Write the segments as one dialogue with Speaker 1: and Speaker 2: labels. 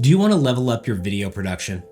Speaker 1: Do you want to level up your video production?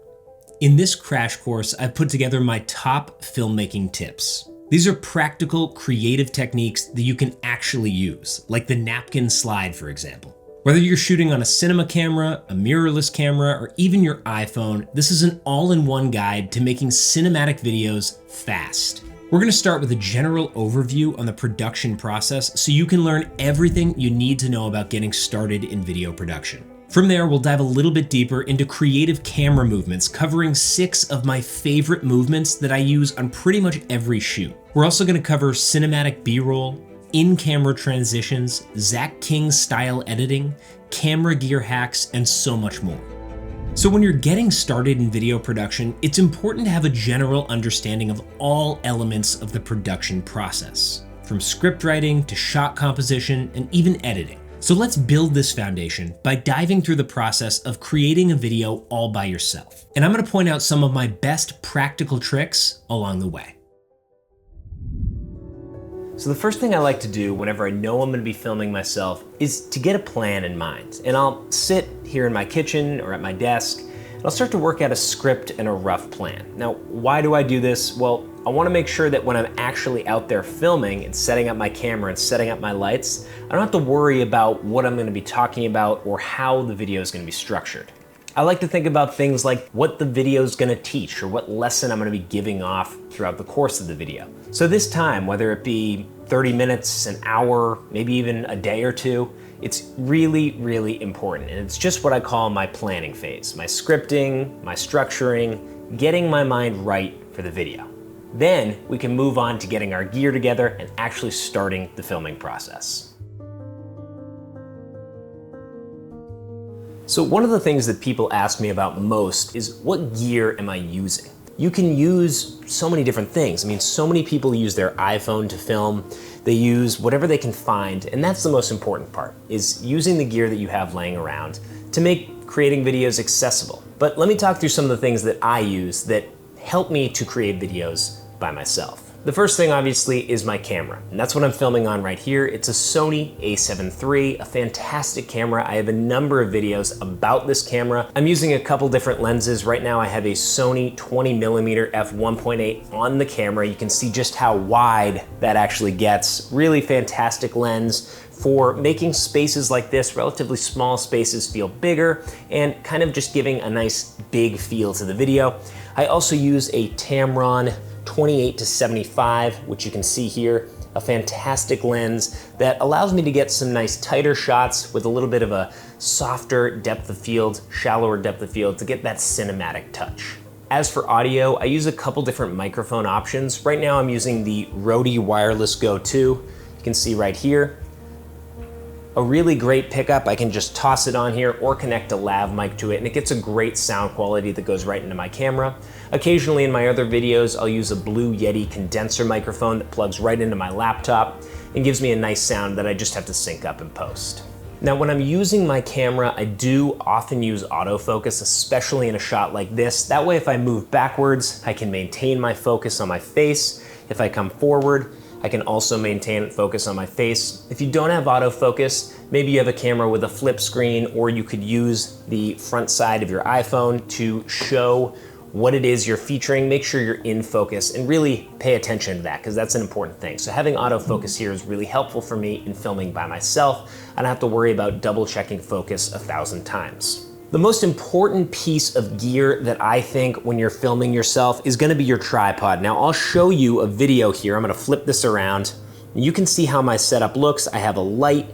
Speaker 1: In this crash course, I've put together my top filmmaking tips. These are practical, creative techniques that you can actually use, like the napkin slide, for example. Whether you're shooting on a cinema camera, a mirrorless camera, or even your iPhone, this is an all-in-one guide to making cinematic videos fast. We're going to start with a general overview on the production process so you can learn everything you need to know about getting started in video production. From there, we'll dive a little bit deeper into creative camera movements, covering 6 of my favorite movements that I use on pretty much every shoot. We're also going to cover cinematic B-roll, in-camera transitions, Zach King style editing, camera gear hacks, and so much more. So when you're getting started in video production, it's important to have a general understanding of all elements of the production process, from script writing to shot composition and even editing. So let's build this foundation by diving through the process of creating a video all by yourself. And I'm going to point out some of my best practical tricks along the way. So the first thing I like to do whenever I know I'm going to be filming myself is to get a plan in mind. And I'll sit here in my kitchen or at my desk and I'll start to work out a script and a rough plan. Now, why do I do this? Well, I want to make sure that when I'm actually out there filming and setting up my camera and setting up my lights, I don't have to worry about what I'm going to be talking about or how the video is going to be structured. I like to think about things like what the video is going to teach or what lesson I'm going to be giving off throughout the course of the video. So this time, whether it be 30 minutes, an hour, maybe even a day or two, it's really, really important. And it's just what I call my planning phase, my scripting, my structuring, getting my mind right for the video. Then we can move on to getting our gear together and actually starting the filming process. So one of the things that people ask me about most is what gear am I using? You can use so many different things. I mean, so many people use their iPhone to film. They use whatever they can find, and that's the most important part, is using the gear that you have laying around to make creating videos accessible. But let me talk through some of the things that I use that help me to create videos by myself. The first thing obviously is my camera, and that's what I'm filming on right here. It's a Sony a7 III, a fantastic camera. I have a number of videos about this camera. I'm using a couple different lenses. Right now I have a Sony 20mm f1.8 on the camera. You can see just how wide that actually gets. Really fantastic lens for making spaces like this, relatively small spaces, feel bigger and kind of just giving a nice big feel to the video. I also use a Tamron 28-75, which you can see here, a fantastic lens that allows me to get some nice tighter shots with a little bit of a softer depth of field, shallower depth of field to get that cinematic touch. As for audio, I use a couple different microphone options. Right now I'm using the Rode Wireless Go 2. You can see right here. A really great pickup. I can just toss it on here or connect a lav mic to it and it gets a great sound quality that goes right into my camera. Occasionally in my other videos, I'll use a Blue Yeti condenser microphone that plugs right into my laptop and gives me a nice sound that I just have to sync up in post. Now, when I'm using my camera, I do often use autofocus, especially in a shot like this. That way, if I move backwards, I can maintain my focus on my face. If I come forward, I can also maintain focus on my face. If you don't have autofocus, maybe you have a camera with a flip screen, or you could use the front side of your iPhone to show what it is you're featuring. Make sure you're in focus and really pay attention to that because that's an important thing. So having autofocus here is really helpful for me in filming by myself. I don't have to worry about double checking focus 1,000 times. The most important piece of gear that I think when you're filming yourself is gonna be your tripod. Now I'll show you a video here. I'm gonna flip this around. You can see how my setup looks. I have a light,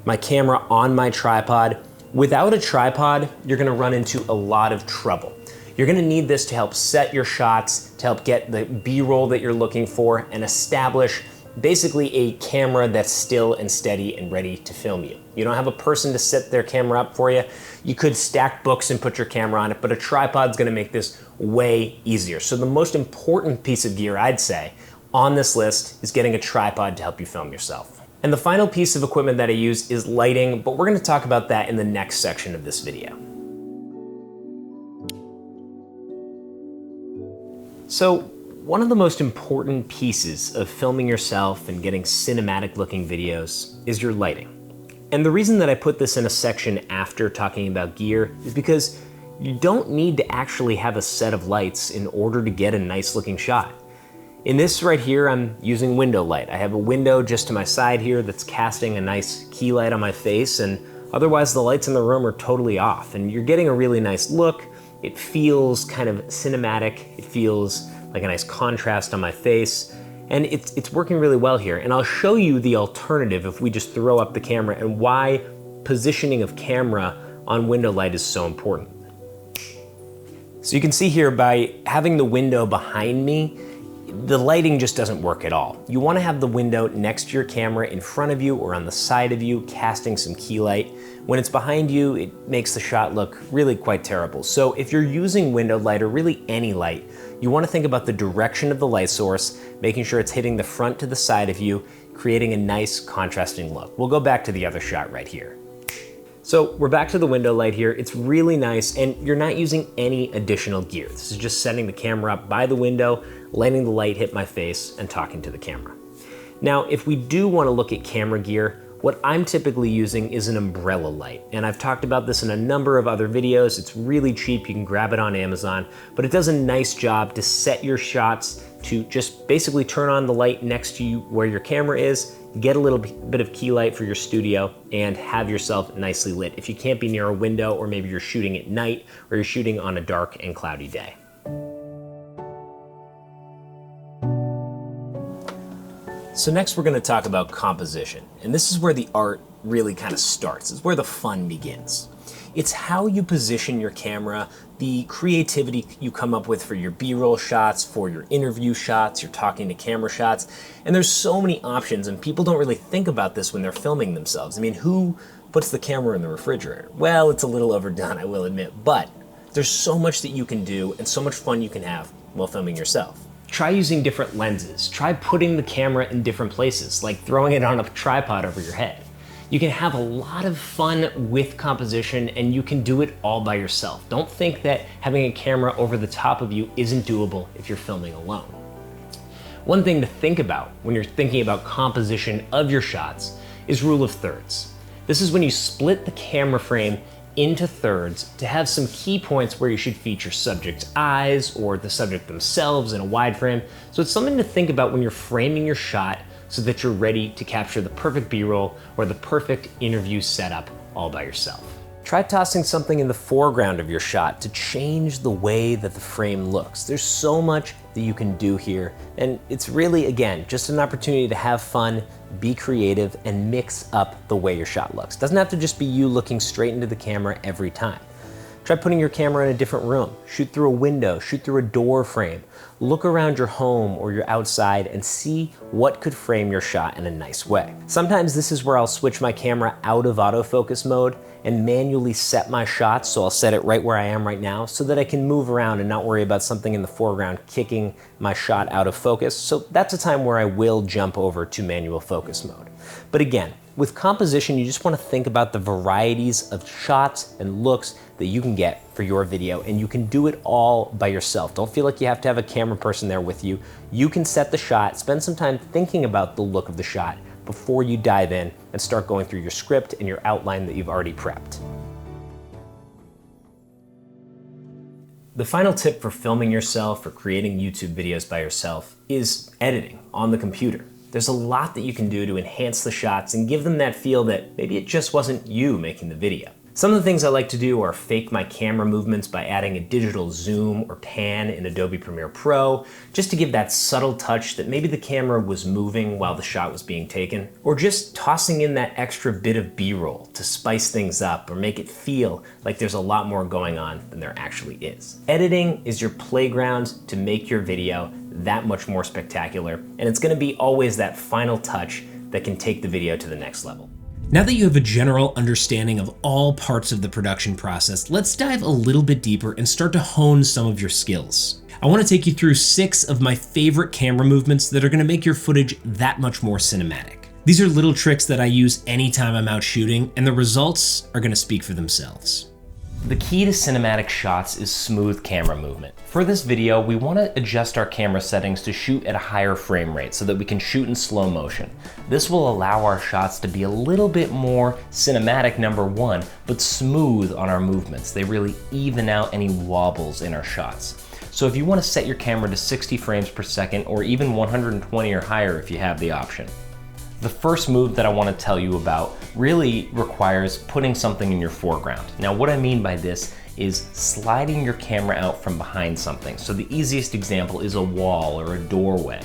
Speaker 1: my camera on my tripod. Without a tripod, you're gonna run into a lot of trouble. You're gonna need this to help set your shots, to help get the B-roll that you're looking for and establish basically a camera that's still and steady and ready to film you. You don't have a person to set their camera up for you. You could stack books and put your camera on it, but a tripod's gonna make this way easier. So the most important piece of gear, I'd say, on this list is getting a tripod to help you film yourself. And the final piece of equipment that I use is lighting, but we're gonna talk about that in the next section of this video. So, one of the most important pieces of filming yourself and getting cinematic looking videos is your lighting. And the reason that I put this in a section after talking about gear is because you don't need to actually have a set of lights in order to get a nice looking shot. In this right here, I'm using window light. I have a window just to my side here that's casting a nice key light on my face, and otherwise the lights in the room are totally off, and you're getting a really nice look. It feels kind of cinematic. It feels like a nice contrast on my face, and it's working really well here. And I'll show you the alternative if we just throw up the camera and why positioning of camera on window light is so important. So you can see here by having the window behind me, the lighting just doesn't work at all. You want to have the window next to your camera in front of you or on the side of you, casting some key light. When it's behind you, it makes the shot look really quite terrible. So if you're using window light or really any light, you want to think about the direction of the light source, making sure it's hitting the front to the side of you, creating a nice contrasting look. We'll go back to the other shot right here. So we're back to the window light here. It's really nice, and you're not using any additional gear. This is just setting the camera up by the window, letting the light hit my face, and talking to the camera. Now, if we do want to look at camera gear, what I'm typically using is an umbrella light. And I've talked about this in a number of other videos. It's really cheap, you can grab it on Amazon, but it does a nice job to set your shots to just basically turn on the light next to you where your camera is, get a little bit of key light for your studio, and have yourself nicely lit if you can't be near a window, or maybe you're shooting at night or you're shooting on a dark and cloudy day. So next we're going to talk about composition, and this is where the art really kind of starts. It's where the fun begins. It's how you position your camera, the creativity you come up with for your B-roll shots, for your interview shots, your talking to camera shots, and there's so many options, and people don't really think about this when they're filming themselves. I mean, who puts the camera in the refrigerator? Well, it's a little overdone, I will admit, but there's so much that you can do and so much fun you can have while filming yourself. Try using different lenses. Try putting the camera in different places, like throwing it on a tripod over your head. You can have a lot of fun with composition, and you can do it all by yourself. Don't think that having a camera over the top of you isn't doable if you're filming alone. One thing to think about when you're thinking about composition of your shots is rule of thirds. This is when you split the camera frame into thirds to have some key points where you should feature subject's eyes or the subject themselves in a wide frame. So it's something to think about when you're framing your shot so that you're ready to capture the perfect B-roll or the perfect interview setup all by yourself. Try tossing something in the foreground of your shot to change the way that the frame looks. There's so much that you can do here, and it's really, again, just an opportunity to have fun, be creative, and mix up the way your shot looks. It doesn't have to just be you looking straight into the camera every time. Try putting your camera in a different room. Shoot through a window, shoot through a door frame. Look around your home or your outside and see what could frame your shot in a nice way. Sometimes this is where I'll switch my camera out of autofocus mode and manually set my shots, so I'll set it right where I am right now so that I can move around and not worry about something in the foreground kicking my shot out of focus. So that's a time where I will jump over to manual focus mode. But again, with composition, you just want to think about the varieties of shots and looks that you can get for your video, and you can do it all by yourself. Don't feel like you have to have a camera person there with you. You can set the shot, spend some time thinking about the look of the shot before you dive in and start going through your script and your outline that you've already prepped. The final tip for filming yourself or creating YouTube videos by yourself is editing on the computer. There's a lot that you can do to enhance the shots and give them that feel that maybe it just wasn't you making the video. Some of the things I like to do are fake my camera movements by adding a digital zoom or pan in Adobe Premiere Pro, just to give that subtle touch that maybe the camera was moving while the shot was being taken, or just tossing in that extra bit of B-roll to spice things up or make it feel like there's a lot more going on than there actually is. Editing is your playground to make your video that much more spectacular, and it's gonna be always that final touch that can take the video to the next level. Now that you have a general understanding of all parts of the production process, let's dive a little bit deeper and start to hone some of your skills. I want to take you through 6 of my favorite camera movements that are going to make your footage that much more cinematic. These are little tricks that I use anytime I'm out shooting, and the results are going to speak for themselves.
Speaker 2: The key to cinematic shots is smooth camera movement. For this video, we want to adjust our camera settings to shoot at a higher frame rate so that we can shoot in slow motion. This will allow our shots to be a little bit more cinematic, number one, but smooth on our movements. They really even out any wobbles in our shots. So if you want to set your camera to 60 frames per second or even 120 or higher if you have the option. The first move that I want to tell you about really requires putting something in your foreground. Now, what I mean by this is sliding your camera out from behind something. So the easiest example is a wall or a doorway.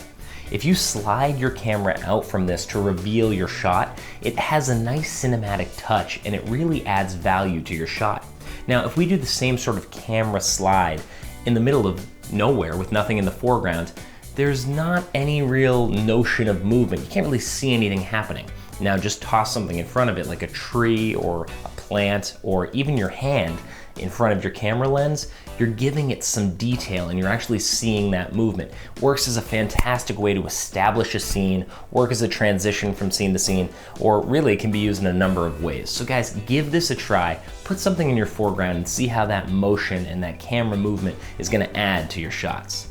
Speaker 2: If you slide your camera out from this to reveal your shot, it has a nice cinematic touch and it really adds value to your shot. Now, if we do the same sort of camera slide in the middle of nowhere with nothing in the foreground, there's not any real notion of movement. You can't really see anything happening. Now just toss something in front of it like a tree or a plant or even your hand in front of your camera lens, you're giving it some detail and you're actually seeing that movement. Works as a fantastic way to establish a scene, work as a transition from scene to scene, or really it can be used in a number of ways. So guys, give this a try. Put something in your foreground and see how that motion and that camera movement is gonna add to your shots.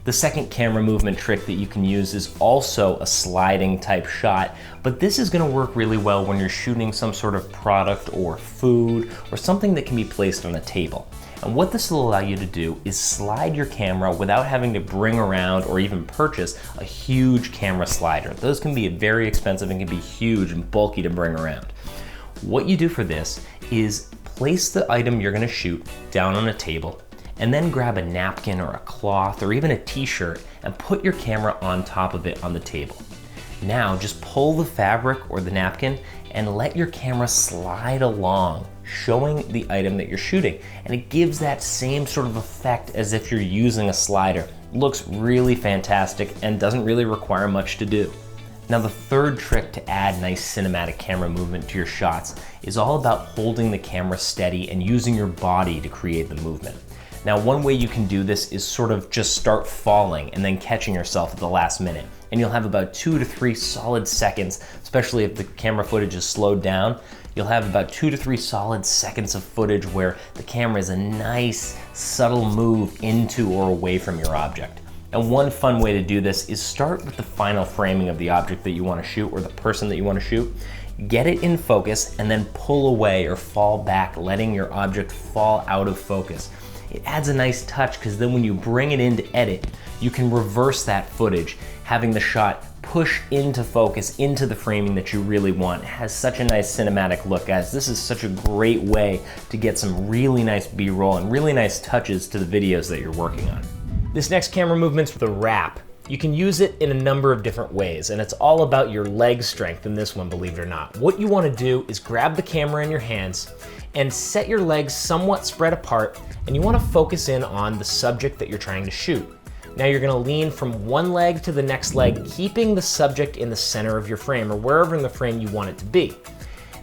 Speaker 2: The second camera movement trick that you can use is also a sliding type shot, but this is gonna work really well when you're shooting some sort of product or food or something that can be placed on a table. And what this will allow you to do is slide your camera without having to bring around or even purchase a huge camera slider. Those can be very expensive and can be huge and bulky to bring around. What you do for this is place the item you're gonna shoot down on a table, and then grab a napkin or a cloth or even a t-shirt and put your camera on top of it on the table. Now just pull the fabric or the napkin and let your camera slide along, showing the item that you're shooting. And it gives that same sort of effect as if you're using a slider. Looks really fantastic and doesn't really require much to do. Now the third trick to add nice cinematic camera movement to your shots is all about holding the camera steady and using your body to create the movement. Now, one way you can do this is sort of just start falling and then catching yourself at the last minute. And you'll have about 2 to 3 solid seconds, especially if the camera footage is slowed down, you'll have about 2 to 3 solid seconds of footage where the camera is a nice, subtle move into or away from your object. And one fun way to do this is start with the final framing of the object that you want to shoot or the person that you want to shoot. Get it in focus and then pull away or fall back, letting your object fall out of focus. It adds a nice touch because then when you bring it in to edit, you can reverse that footage, having the shot push into focus, into the framing that you really want. It has such a nice cinematic look, guys. This is such a great way to get some really nice B-roll and really nice touches to the videos that you're working on. This next camera movement's the wrap. You can use it in a number of different ways, and it's all about your leg strength in this one, believe it or not. What you want to do is grab the camera in your hands and set your legs somewhat spread apart, and you want to focus in on the subject that you're trying to shoot. Now you're going to lean from one leg to the next leg, keeping the subject in the center of your frame or wherever in the frame you want it to be.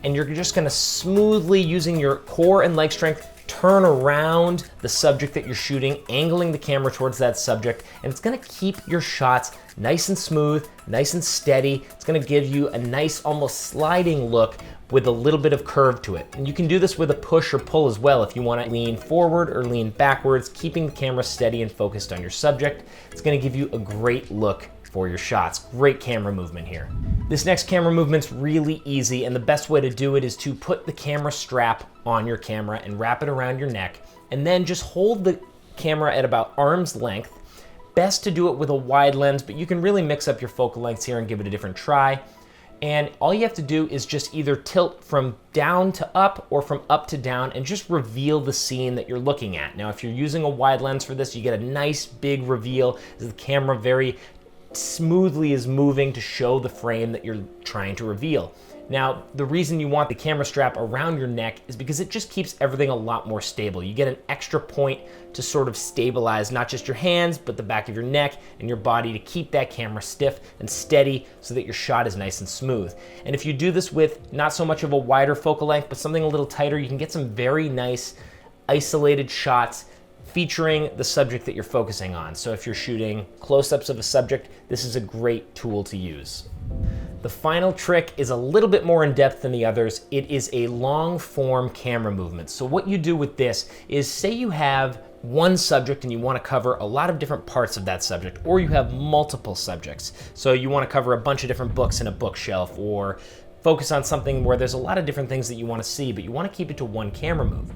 Speaker 2: And you're just going to smoothly, using your core and leg strength, turn around the subject that you're shooting, angling the camera towards that subject, and it's gonna keep your shots nice and smooth, nice and steady. It's gonna give you a nice, almost sliding look with a little bit of curve to it. And you can do this with a push or pull as well if you wanna lean forward or lean backwards, keeping the camera steady and focused on your subject. It's gonna give you a great look for your shots. Great camera movement here. This next camera movement's really easy, and the best way to do it is to put the camera strap on your camera and wrap it around your neck, and then just hold the camera at about arm's length. Best to do it with a wide lens, but you can really mix up your focal lengths here and give it a different try. And all you have to do is just either tilt from down to up or from up to down and just reveal the scene that you're looking at. Now, if you're using a wide lens for this, you get a nice big reveal as the camera very smoothly is moving to show the frame that you're trying to reveal. Now, the reason you want the camera strap around your neck is because it just keeps everything a lot more stable. You get an extra point to sort of stabilize not just your hands, but the back of your neck and your body to keep that camera stiff and steady so that your shot is nice and smooth. And if you do this with not so much of a wider focal length, but something a little tighter, you can get some very nice isolated shots featuring the subject that you're focusing on. So if you're shooting close-ups of a subject, this is a great tool to use.
Speaker 1: The final trick is a little bit more in depth than the others. It is a long form camera movement. So what you do with this is, say you have one subject and you want to cover a lot of different parts of that subject, or you have multiple subjects. So you want to cover a bunch of different books in a bookshelf, or focus on something where there's a lot of different things that you want to see, but you want to keep it to one camera move.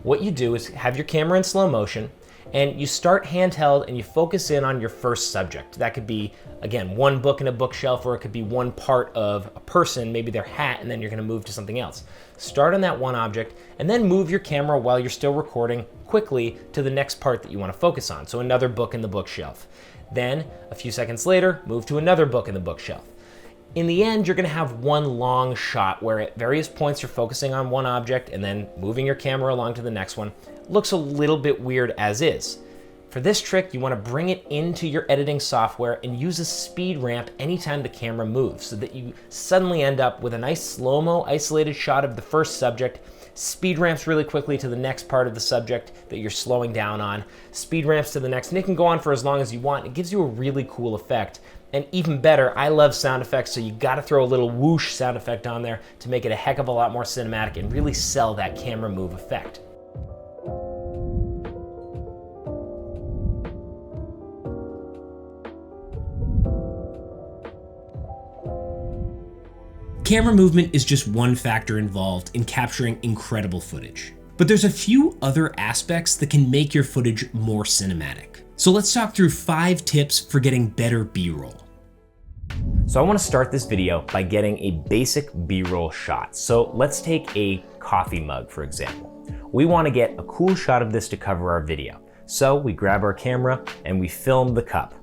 Speaker 1: What you do is have your camera in slow motion, and you start handheld and you focus in on your first subject. That could be, again, one book in a bookshelf, or it could be one part of a person, maybe their hat, and then you're gonna move to something else. Start on that one object, and then move your camera while you're still recording quickly to the next part that you wanna focus on. So another book in the bookshelf. Then, a few seconds later, move to another book in the bookshelf. In the end, you're gonna have one long shot where at various points you're focusing on one object and then moving your camera along to the next one. Looks a little bit weird as is. For this trick, you wanna bring it into your editing software and use a speed ramp anytime the camera moves, so that you suddenly end up with a nice slow-mo isolated shot of the first subject, speed ramps really quickly to the next part of the subject that you're slowing down on, speed ramps to the next, and it can go on for as long as you want. It gives you a really cool effect. And even better, I love sound effects, so you gotta throw a little whoosh sound effect on there to make it a heck of a lot more cinematic and really sell that camera move effect.
Speaker 3: Camera movement is just one factor involved in capturing incredible footage. But there's a few other aspects that can make your footage more cinematic. So let's talk through 5 tips for getting better B-roll.
Speaker 1: So I want to start this video by getting a basic B-roll shot. So let's take a coffee mug, for example. We want to get a cool shot of this to cover our video. So we grab our camera and we film the cup.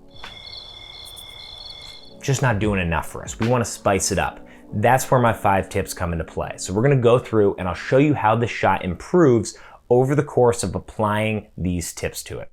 Speaker 1: Just not doing enough for us. We want to spice it up. That's where my 5 tips come into play. So we're going to go through and I'll show you how the shot improves over the course of applying these tips to it.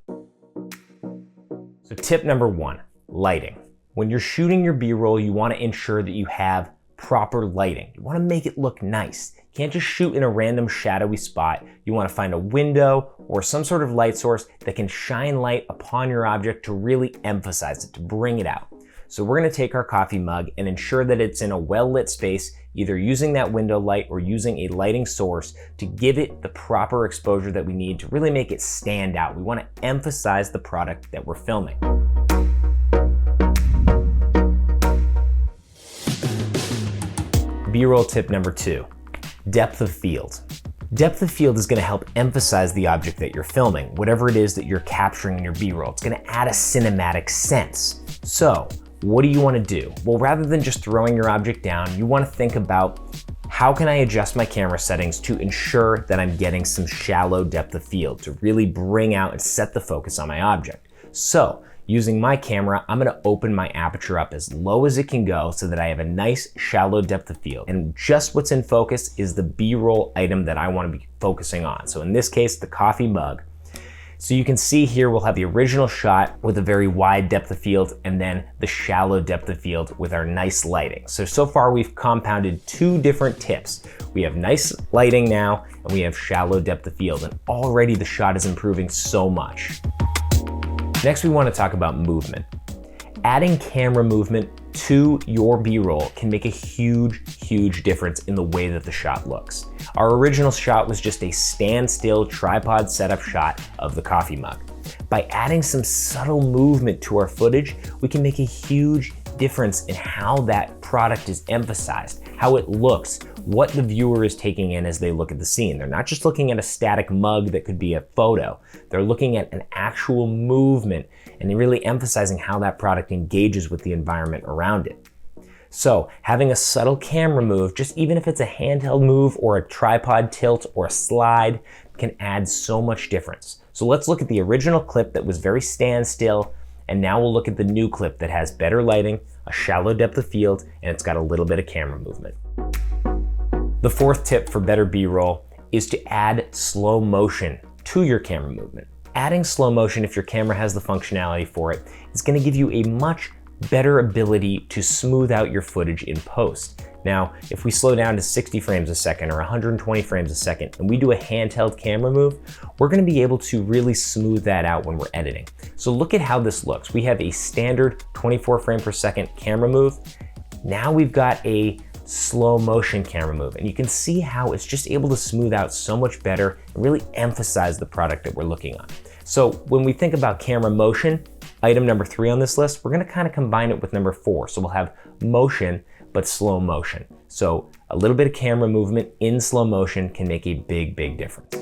Speaker 1: So tip number 1, lighting. When you're shooting your B-roll, you want to ensure that you have proper lighting. You want to make it look nice. You can't just shoot in a random shadowy spot. You want to find a window or some sort of light source that can shine light upon your object to really emphasize it, to bring it out. So we're going to take our coffee mug and ensure that it's in a well-lit space, either using that window light or using a lighting source to give it the proper exposure that we need to really make it stand out. We want to emphasize the product that we're filming. B-roll tip number 2, depth of field. Depth of field is going to help emphasize the object that you're filming, whatever it is that you're capturing in your B-roll. It's going to add a cinematic sense. So what do you want to do? Well, rather than just throwing your object down, you want to think about, how can I adjust my camera settings to ensure that I'm getting some shallow depth of field to really bring out and set the focus on my object? So using my camera, I'm going to open my aperture up as low as it can go so that I have a nice shallow depth of field. And just what's in focus is the B-roll item that I want to be focusing on. So in this case, the coffee mug. So you can see here we'll have the original shot with a very wide depth of field and then the shallow depth of field with our nice lighting. So far we've compounded 2 different tips. We have nice lighting now and we have shallow depth of field, and already the shot is improving so much. Next, we want to talk about movement. Adding camera movement to your B-roll can make a huge difference in the way that the shot looks. Our original shot was just a standstill tripod setup shot of the coffee mug. By adding some subtle movement to our footage, we can make a huge difference in how that product is emphasized, how it looks, what the viewer is taking in as they look at the scene. They're not just looking at a static mug that could be a photo. They're looking at an actual movement and really emphasizing how that product engages with the environment around it. So having a subtle camera move, just even if it's a handheld move or a tripod tilt or a slide, can add so much difference. So let's look at the original clip that was very standstill, and now we'll look at the new clip that has better lighting, a shallow depth of field, and it's got a little bit of camera movement. The 4th tip for better B-roll is to add slow motion to your camera movement. Adding slow motion, if your camera has the functionality for it, is going to give you a much better ability to smooth out your footage in post. Now, if we slow down to 60 frames a second or 120 frames a second and we do a handheld camera move, we're going to be able to really smooth that out when we're editing. So look at how this looks. We have a standard 24 frame per second camera move. Now we've got a slow motion camera move, and you can see how it's just able to smooth out so much better and really emphasize the product that we're looking on. So when we think about camera motion, item number 3 on this list, we're gonna kind of combine it with number 4. So we'll have motion, but slow motion. So a little bit of camera movement in slow motion can make a big, big difference.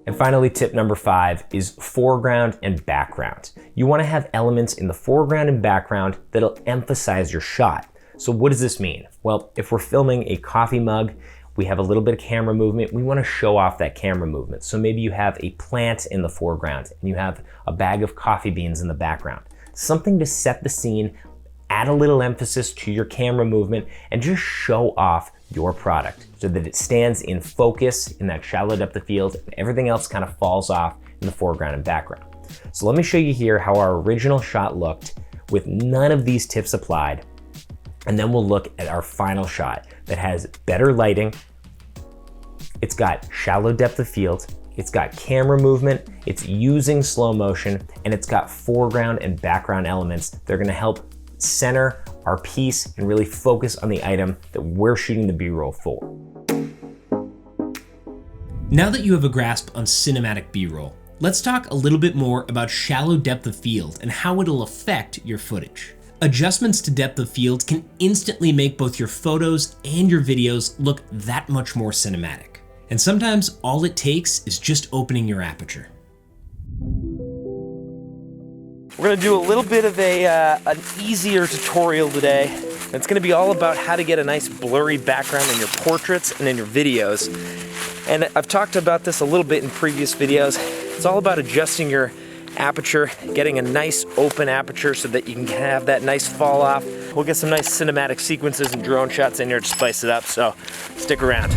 Speaker 1: And finally, tip number 5 is foreground and background. You wanna have elements in the foreground and background that'll emphasize your shot. So what does this mean? Well, if we're filming a coffee mug, we have a little bit of camera movement, we wanna show off that camera movement. So maybe you have a plant in the foreground and you have a bag of coffee beans in the background. Something to set the scene, add a little emphasis to your camera movement, and just show off your product so that it stands in focus in that shallow depth of field and everything else kind of falls off in the foreground and background. So let me show you here how our original shot looked with none of these tips applied. And then we'll look at our final shot that has better lighting. It's got shallow depth of field. It's got camera movement. It's using slow motion, and it's got foreground and background elements that are gonna help center our piece and really focus on the item that we're shooting the B-roll for.
Speaker 3: Now that you have a grasp on cinematic B-roll, let's talk a little bit more about shallow depth of field and how it'll affect your footage. Adjustments to depth of field can instantly make both your photos and your videos look that much more cinematic. And sometimes all it takes is just opening your aperture.
Speaker 2: We're gonna do a little bit of an easier tutorial today. It's gonna be all about how to get a nice blurry background in your portraits and in your videos. And I've talked about this a little bit in previous videos. It's all about adjusting your aperture, getting a nice open aperture so that you can have that nice fall off. We'll get some nice cinematic sequences and drone shots in here to spice it up, so stick around.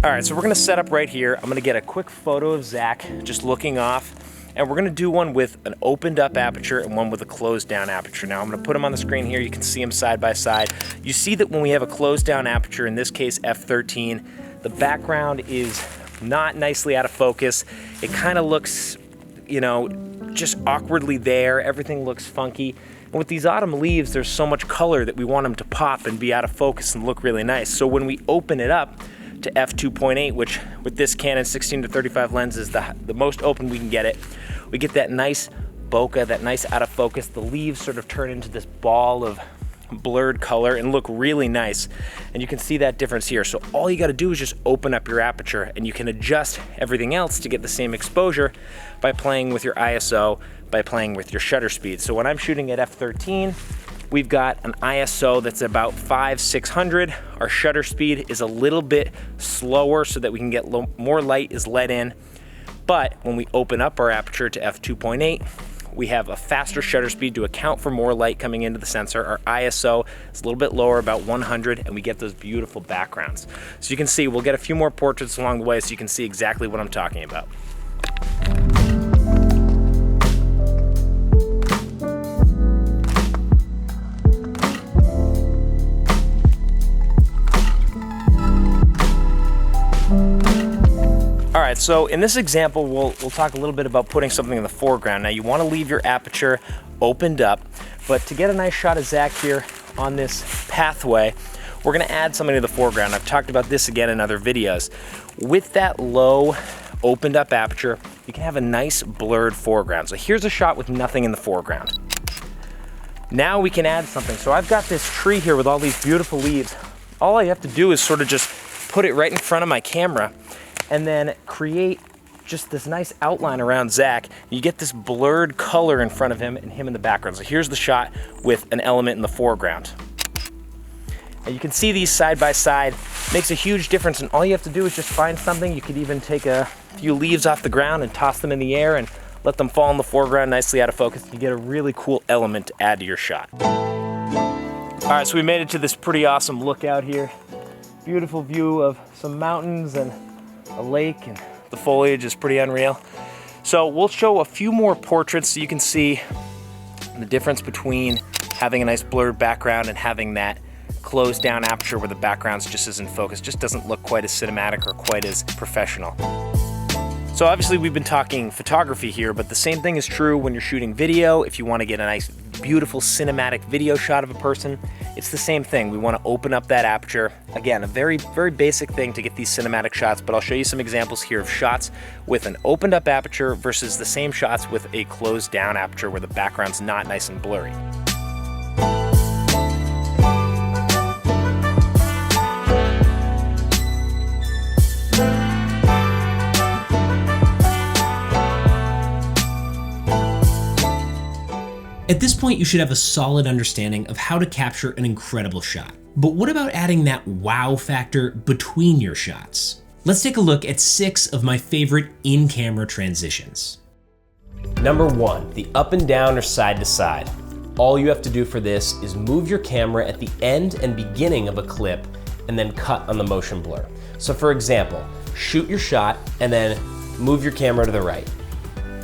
Speaker 2: All right, so we're gonna set up right here. I'm gonna get a quick photo of Zach just looking off, and we're gonna do one with an opened up aperture and one with a closed down aperture. Now I'm gonna put them on the screen here. You can see them side by side. You see that when we have a closed down aperture, in this case f13, the background is not nicely out of focus. It kind of looks, you know, just awkwardly there. Everything looks funky. And with these autumn leaves, there's so much color that we want them to pop and be out of focus and look really nice. So when we open it up to f2.8, which with this Canon 16-35 lens is the most open we can get it, we get that nice bokeh, that nice out of focus. The leaves sort of turn into this ball of blurred color and look really nice. And you can see that difference here. So all you gotta do is just open up your aperture, and you can adjust everything else to get the same exposure by playing with your ISO, by playing with your shutter speed. So when I'm shooting at f13, we've got an ISO that's about 500-600. Our shutter speed is a little bit slower so that we can get more light is let in. But when we open up our aperture to f2.8, we have a faster shutter speed to account for more light coming into the sensor. Our ISO is a little bit lower, about 100, and we get those beautiful backgrounds. So you can see, we'll get a few more portraits along the way so you can see exactly what I'm talking about. All right, so in this example, we'll talk a little bit about putting something in the foreground. Now you wanna leave your aperture opened up, but to get a nice shot of Zach here on this pathway, we're gonna add something to the foreground. I've talked about this again in other videos. With that low opened up aperture, you can have a nice blurred foreground. So here's a shot with nothing in the foreground. Now we can add something. So I've got this tree here with all these beautiful leaves. All I have to do is sort of just put it right in front of my camera and then create just this nice outline around Zach. You get this blurred color in front of him and him in the background. So here's the shot with an element in the foreground. And you can see these side by side, makes a huge difference, and all you have to do is just find something. You could even take a few leaves off the ground and toss them in the air and let them fall in the foreground nicely out of focus. You get a really cool element to add to your shot. All right, so we made it to this pretty awesome lookout here. Beautiful view of some mountains and a lake, and the foliage is pretty unreal. So we'll show a few more portraits so you can see the difference between having a nice blurred background and having that
Speaker 1: closed down aperture where the background's just isn't focused, just doesn't look quite as cinematic or quite as professional. So obviously we've been talking photography here, but the same thing is true when you're shooting video. If you want to get a nice, beautiful cinematic video shot of a person, it's the same thing. We want to open up that aperture. Again, a very, very basic thing to get these cinematic shots, but I'll show you some examples here of shots with an opened up aperture versus the same shots with a closed down aperture where the background's not nice and blurry.
Speaker 3: At this point, you should have a solid understanding of how to capture an incredible shot. But what about adding that wow factor between your shots? Let's take a look at 6 of my favorite in-camera transitions.
Speaker 2: Number 1, the up and down or side to side. All you have to do for this is move your camera at the end and beginning of a clip and then cut on the motion blur. So for example, shoot your shot and then move your camera to the right.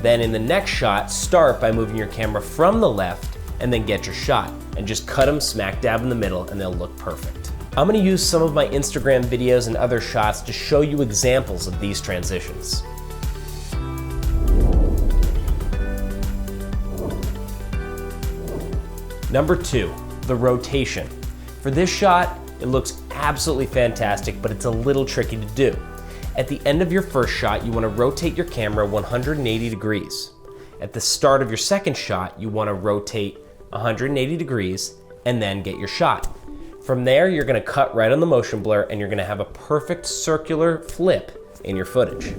Speaker 2: Then in the next shot, start by moving your camera from the left and then get your shot and just cut them smack dab in the middle and they'll look perfect. I'm gonna use some of my Instagram videos and other shots to show you examples of these transitions. Number 2, the rotation. For this shot, it looks absolutely fantastic, but it's a little tricky to do. At the end of your first shot, you want to rotate your camera 180 degrees. At the start of your second shot, you want to rotate 180 degrees and then get your shot. From there, you're going to cut right on the motion blur and you're going to have a perfect circular flip in your footage.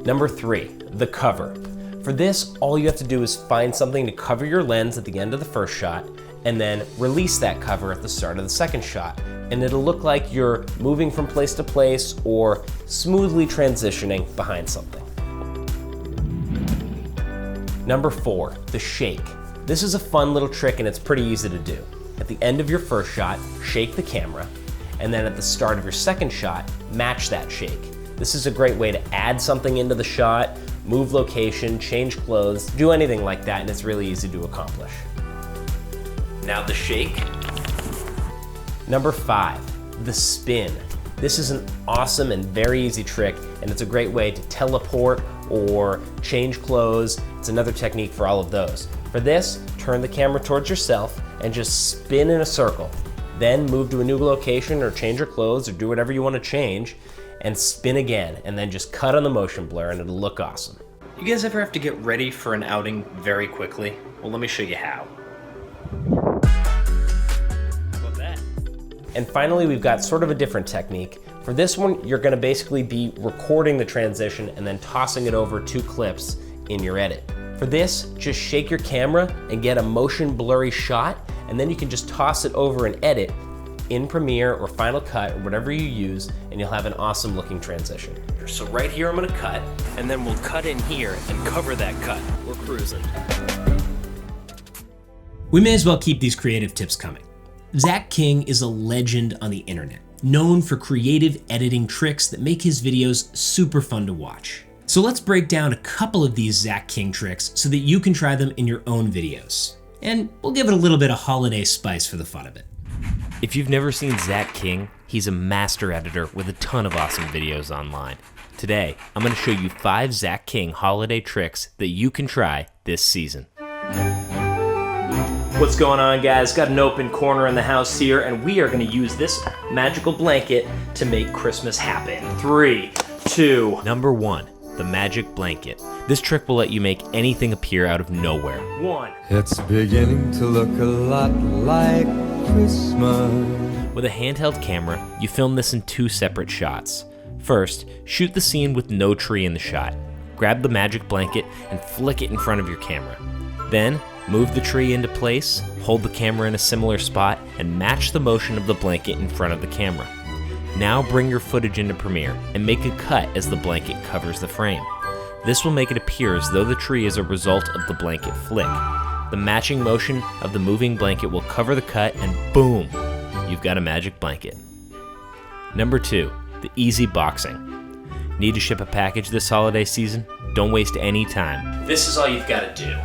Speaker 2: Number 3, the cover. For this, all you have to do is find something to cover your lens at the end of the first shot and then release that cover at the start of the second shot. And it'll look like you're moving from place to place or smoothly transitioning behind something. Number 4, the shake. This is a fun little trick and it's pretty easy to do. At the end of your first shot, shake the camera, and then at the start of your second shot, match that shake. This is a great way to add something into the shot, move location, change clothes, do anything like that, and it's really easy to accomplish. Now the shake. Number 5, the spin. This is an awesome and very easy trick, and it's a great way to teleport or change clothes. It's another technique for all of those. For this, turn the camera towards yourself and just spin in a circle. Then move to a new location or change your clothes or do whatever you want to change and spin again, and then just cut on the motion blur and it'll look awesome.
Speaker 1: You guys ever have to get ready for an outing very quickly? Well, let me show you how.
Speaker 2: And finally, we've got sort of a different technique. For this one, you're gonna basically be recording the transition and then tossing it over 2 clips in your edit. For this, just shake your camera and get a motion blurry shot, and then you can just toss it over and edit in Premiere or Final Cut or whatever you use, and you'll have an awesome looking transition.
Speaker 1: So right here I'm gonna cut, and then we'll cut in here and cover that cut. We're cruising.
Speaker 3: We may as well keep these creative tips coming. Zach King is a legend on the internet, known for creative editing tricks that make his videos super fun to watch. So let's break down a couple of these Zach King tricks so that you can try them in your own videos. And we'll give it a little bit of holiday spice for the fun of it.
Speaker 1: If you've never seen Zach King, he's a master editor with a ton of awesome videos online. Today, I'm gonna show you 5 Zach King holiday tricks that you can try this season. What's going on, guys? Got an open corner in the house here, and we are gonna use this magical blanket to make Christmas happen. 3, 2, Number 1, the magic blanket. This trick will let you make anything appear out of nowhere. 1.
Speaker 4: It's beginning to look a lot like Christmas.
Speaker 1: With a handheld camera, you film this in 2 separate shots. First, shoot the scene with no tree in the shot. Grab the magic blanket and flick it in front of your camera. Then, move the tree into place, hold the camera in a similar spot, and match the motion of the blanket in front of the camera. Now bring your footage into Premiere and make a cut as the blanket covers the frame. This will make it appear as though the tree is a result of the blanket flick. The matching motion of the moving blanket will cover the cut, and boom, you've got a magic blanket. Number 2, the easy boxing. Need to ship a package this holiday season? Don't waste any time. This is all you've got to do.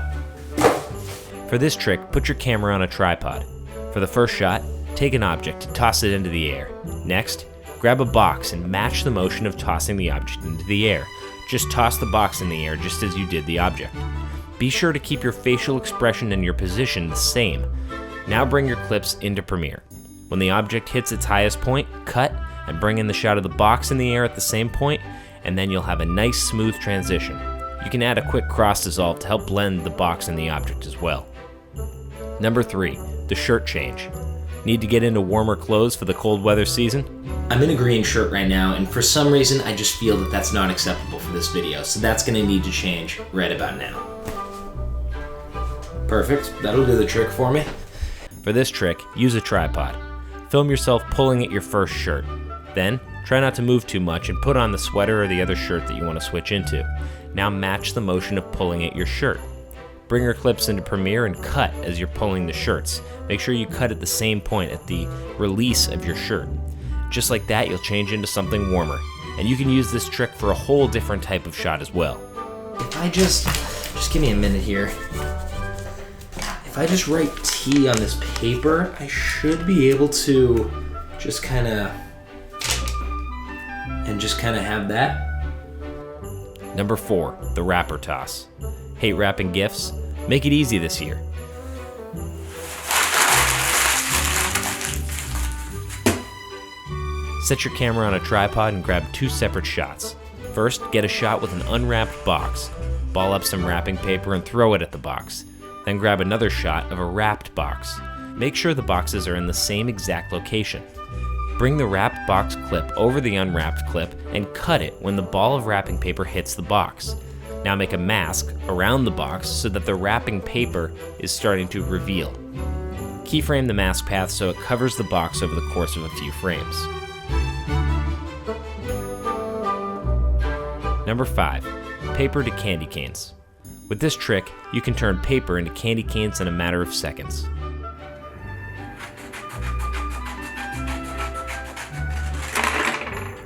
Speaker 1: For this trick, put your camera on a tripod. For the first shot, take an object and toss it into the air. Next, grab a box and match the motion of tossing the object into the air. Just toss the box in the air just as you did the object. Be sure to keep your facial expression and your position the same. Now bring your clips into Premiere. When the object hits its highest point, cut and bring in the shot of the box in the air at the same point, and then you'll have a nice smooth transition. You can add a quick cross dissolve to help blend the box and the object as well. Number 3, the shirt change. Need to get into warmer clothes for the cold weather season?
Speaker 3: I'm in a green shirt right now, and for some reason I just feel that that's not acceptable for this video, so that's gonna need to change right about now. Perfect, that'll do the trick for me.
Speaker 1: For this trick, use a tripod. Film yourself pulling at your first shirt. Then, try not to move too much and put on the sweater or the other shirt that you want to switch into. Now match the motion of pulling at your shirt. Bring your clips into Premiere and cut as you're pulling the shirts. Make sure you cut at the same point at the release of your shirt. Just like that, you'll change into something warmer. And you can use this trick for a whole different type of shot as well.
Speaker 3: If I just give me a minute here. If I just write T on this paper, I should be able to just kind of have that.
Speaker 1: Number 4, the wrapper toss. Hate wrapping gifts? Make it easy this year. Set your camera on a tripod and grab 2 separate shots. First, get a shot with an unwrapped box. Ball up some wrapping paper and throw it at the box. Then grab another shot of a wrapped box. Make sure the boxes are in the same exact location. Bring the wrapped box clip over the unwrapped clip and cut it when the ball of wrapping paper hits the box. Now make a mask around the box so that the wrapping paper is starting to reveal. Keyframe the mask path so it covers the box over the course of a few frames. Number 5, paper to candy canes. With this trick, you can turn paper into candy canes in a matter of seconds.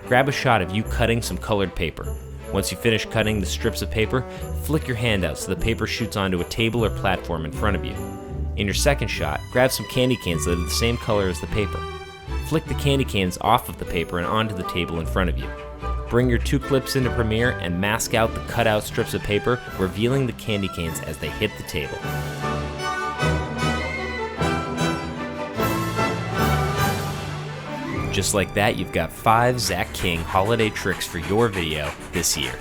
Speaker 1: Grab a shot of you cutting some colored paper. Once you finish cutting the strips of paper, flick your hand out so the paper shoots onto a table or platform in front of you. In your second shot, grab some candy canes that are the same color as the paper. Flick the candy canes off of the paper and onto the table in front of you. Bring your 2 clips into Premiere and mask out the cut-out strips of paper, revealing the candy canes as they hit the table. Just like that, you've got 5 Zach King holiday tricks for your video this year.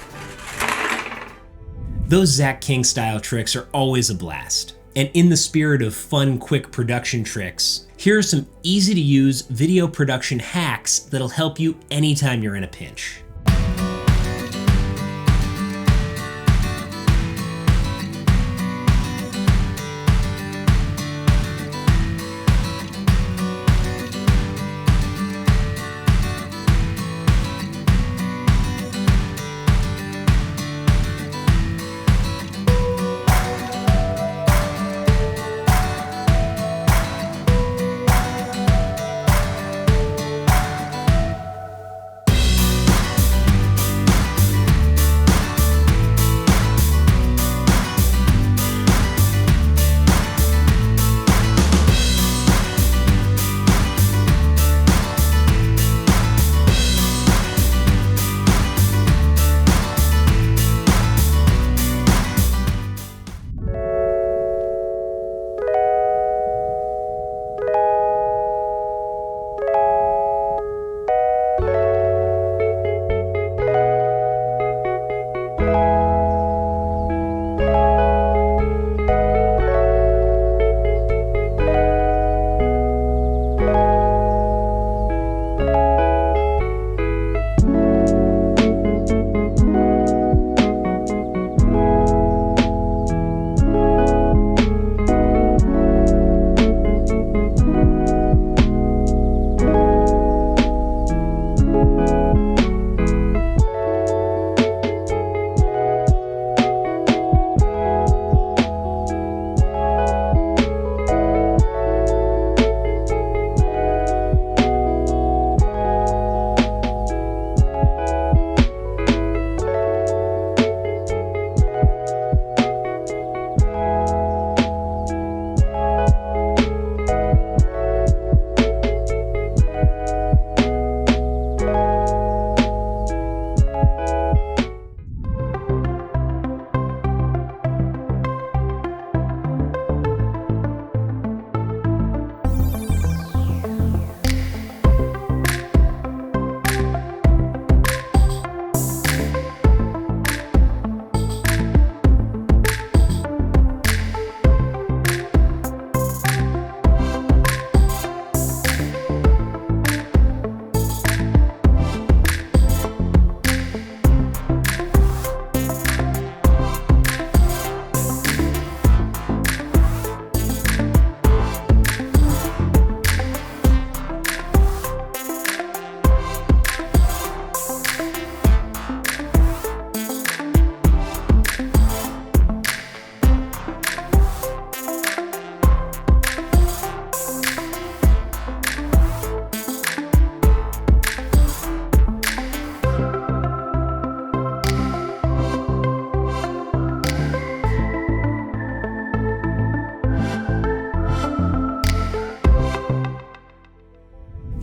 Speaker 3: Those Zach King style tricks are always a blast. And in the spirit of fun, quick production tricks, here are some easy to use video production hacks that'll help you anytime you're in a pinch.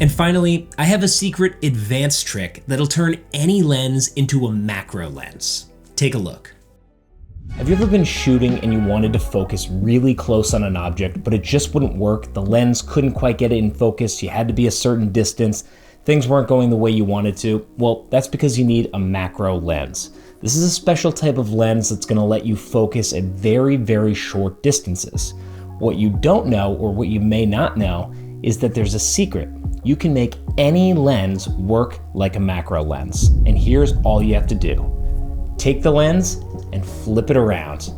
Speaker 3: And finally, I have a secret advanced trick that'll turn any lens into a macro lens. Take a look.
Speaker 2: Have you ever been shooting and you wanted to focus really close on an object, but it just wouldn't work? The lens couldn't quite get it in focus. You had to be a certain distance. Things weren't going the way you wanted to. Well, that's because you need a macro lens. This is a special type of lens that's going to let you focus at very, very short distances. What you don't know, or what you may not know, is that there's a secret. You can make any lens work like a macro lens. And here's all you have to do. Take the lens and flip it around.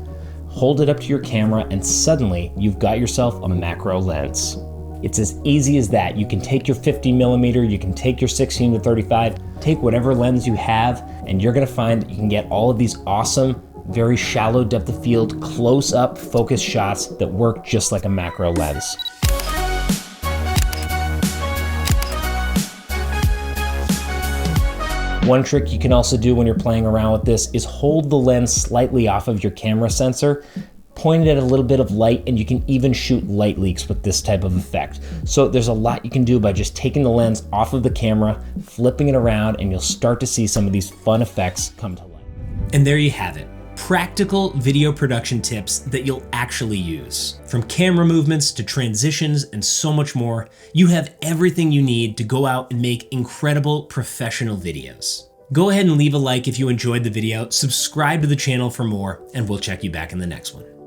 Speaker 2: Hold it up to your camera and suddenly you've got yourself a macro lens. It's as easy as that. You can take your 50mm, you can take your 16-35, take whatever lens you have, and you're gonna find that you can get all of these awesome, very shallow depth of field, close up focus shots that work just like a macro lens. One trick you can also do when you're playing around with this is hold the lens slightly off of your camera sensor, point it at a little bit of light, and you can even shoot light leaks with this type of effect. So there's a lot you can do by just taking the lens off of the camera, flipping it around, and you'll start to see some of these fun effects come to life.
Speaker 3: And there you have it. Practical video production tips that you'll actually use. From camera movements to transitions and so much more, you have everything you need to go out and make incredible professional videos. Go ahead and leave a like if you enjoyed the video, subscribe to the channel for more, and we'll check you back in the next one.